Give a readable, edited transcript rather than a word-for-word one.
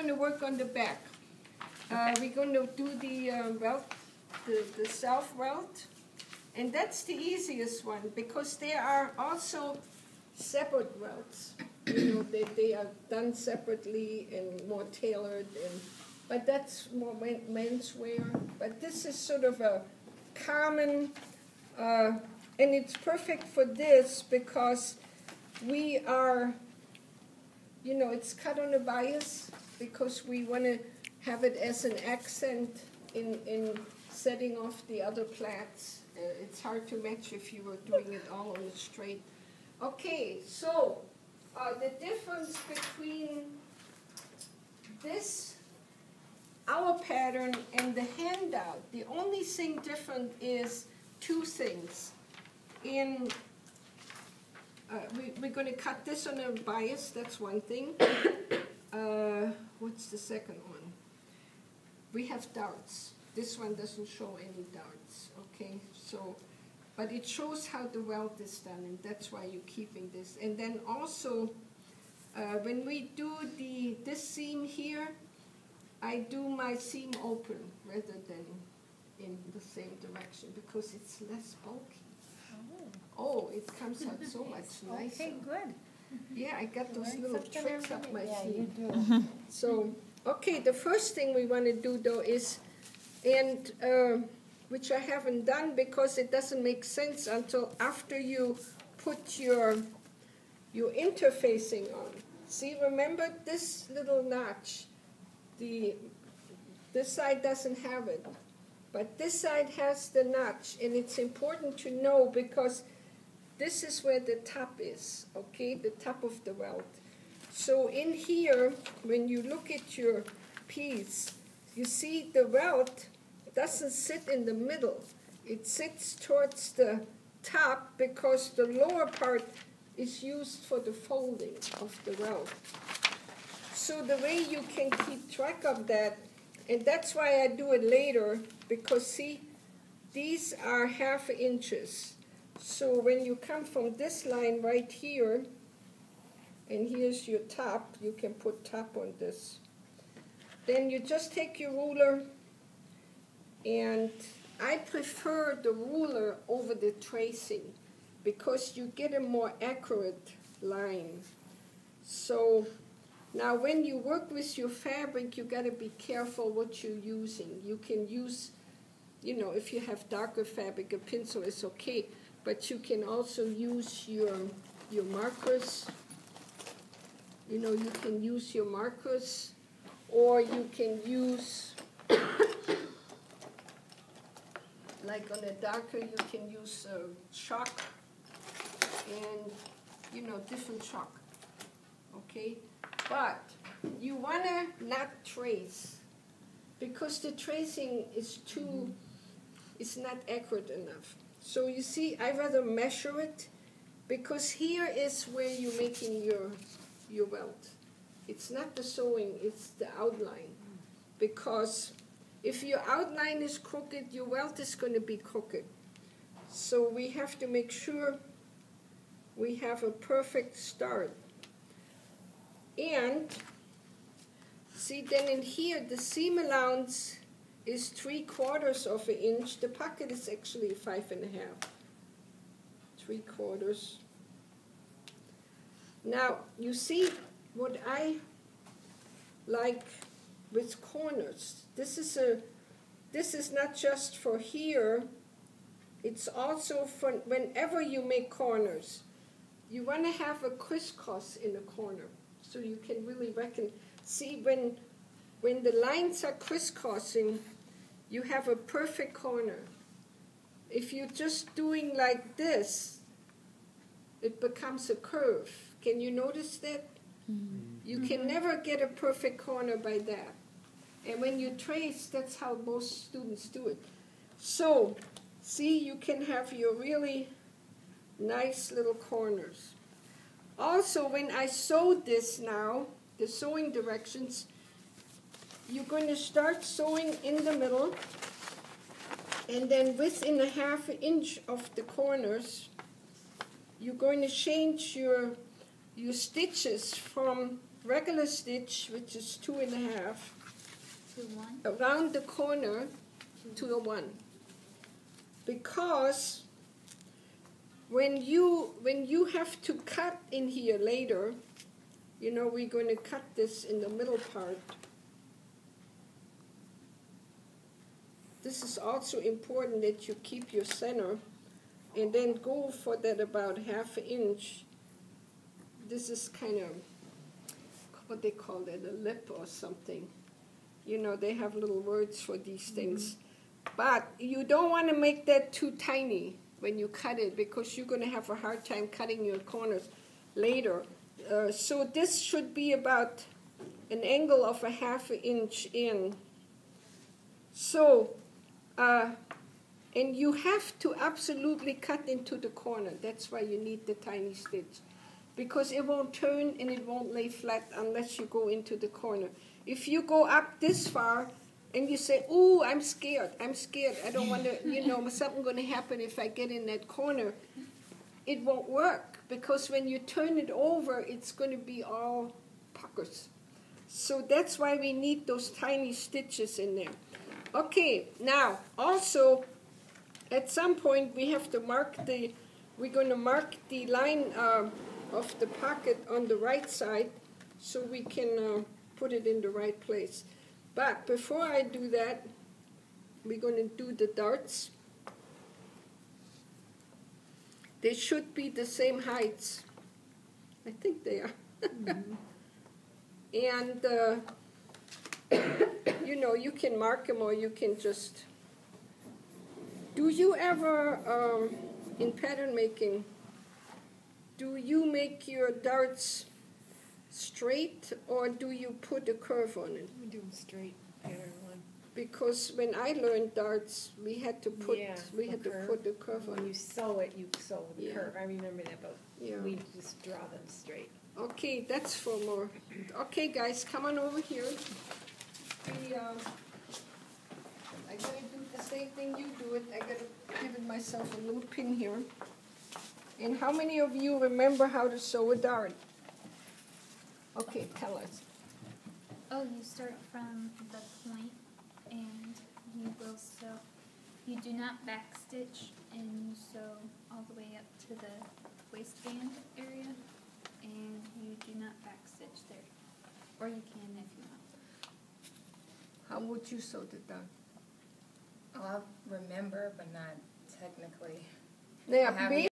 going to work on the back. We're going to do the welt, the self welt, and that's the easiest one because there are also separate welts. You know, they are done separately and more tailored, but that's more menswear. But this is sort of a common, and it's perfect for this because we are, you know, it's cut on a bias because we want to have it as an accent in setting off the other plaits. It's hard to match if you were doing it all on the straight. Okay, so the difference between this, our pattern, and the handout, the only thing different is two things. We're going to cut this on a bias, that's one thing. What's the second one? We have darts. This one doesn't show any darts, okay? So, but it shows how the welt is done, and that's why you're keeping this. And then also, when we do this seam here, I do my seam open rather than in the same direction because it's less bulky. Oh, it comes out so much nicer. Okay, good. Yeah, I got those little tricks up my sleeve. sleeve. Yeah, you do. So, okay, the first thing we want to do though is, which I haven't done because it doesn't make sense until after you put your interfacing on. See, remember this little notch? This side doesn't have it, but this side has the notch, and it's important to know because this is where the top is, okay, the top of the welt. So in here, when you look at your piece, you see the welt doesn't sit in the middle. It sits towards the top because the lower part is used for the folding of the welt. So the way you can keep track of that, and that's why I do it later, because see, these are 1/2 inches. So when you come from this line right here, and here's your top, you can put top on this. Then you just take your ruler, and I prefer the ruler over the tracing because you get a more accurate line. So now when you work with your fabric, you got to be careful what you're using. You can use, you know, if you have darker fabric, a pencil is okay, but you can also use your markers. You know, you can use your markers, or you can use, like on a darker, you can use chalk and, you know, different chalk, okay? But you want to not trace because the tracing is it's not accurate enough. So you see, I rather measure it because here is where you're making your welt. It's not the sewing, it's the outline. Because if your outline is crooked, your welt is going to be crooked. So we have to make sure we have a perfect start. And see, then in here, the seam allowance is 3/4 of an inch. The pocket is actually 5 1/2. 3/4. Now, you see what I like with corners. This is not just for here. It's also for whenever you make corners. You want to have a crisscross in a corner, so you can really see when the lines are crisscrossing, you have a perfect corner. If you're just doing like this, it becomes a curve. Can you notice that? Mm-hmm. You can never get a perfect corner by that. And when you trace, that's how most students do it. So, see, you can have your really nice little corners. Also, when I sew this now, the sewing directions, you're going to start sewing in the middle, and then within a 1/2 inch of the corners, you're going to change your stitches from regular stitch, which is 2.5, To 1? around the corner to a 1. Because when you have to cut in here later, you know, we're going to cut this in the middle part. This is also important that you keep your center and then go for that about 1/2 inch. This is kind of what they call it, a lip or something. You know, they have little words for these things. But you don't want to make that too tiny when you cut it, because you're going to have a hard time cutting your corners later. So this should be about an angle of 1/2 inch in. So, and you have to absolutely cut into the corner. That's why you need the tiny stitch, because it won't turn and it won't lay flat unless you go into the corner. If you go up this far and you say, "Ooh, I'm scared, I don't want to, you know, something's going to happen if I get in that corner," it won't work, because when you turn it over, it's going to be all puckers. So that's why we need those tiny stitches in there. Okay, now, also, at some point we have to we're going to mark the line of the pocket on the right side so we can put it in the right place. But before I do that, we're going to do the darts. They should be the same heights. I think they are. And, you know, you can mark them or you can just... Do you ever, in pattern making, do you make your darts straight or do you put a curve on it? We do them straight pattern one. Because when I learned darts, we had to put put the curve on. When you sew it, you sew the Yeah. curve. I remember that, but Yeah. we just draw them straight. Okay, that's for more. Okay, guys, come on over here. I'm going to do the same thing you do it. I got to give it myself a little pin here. And how many of you remember how to sew a dart? Okay, tell us. Oh, you start from the point and you will sew. You do not backstitch and you sew all the way up to the waistband area, and you do not backstitch there. Or you can if you want. How would you sew the dart? Oh, I remember, but not technically. Yeah, I have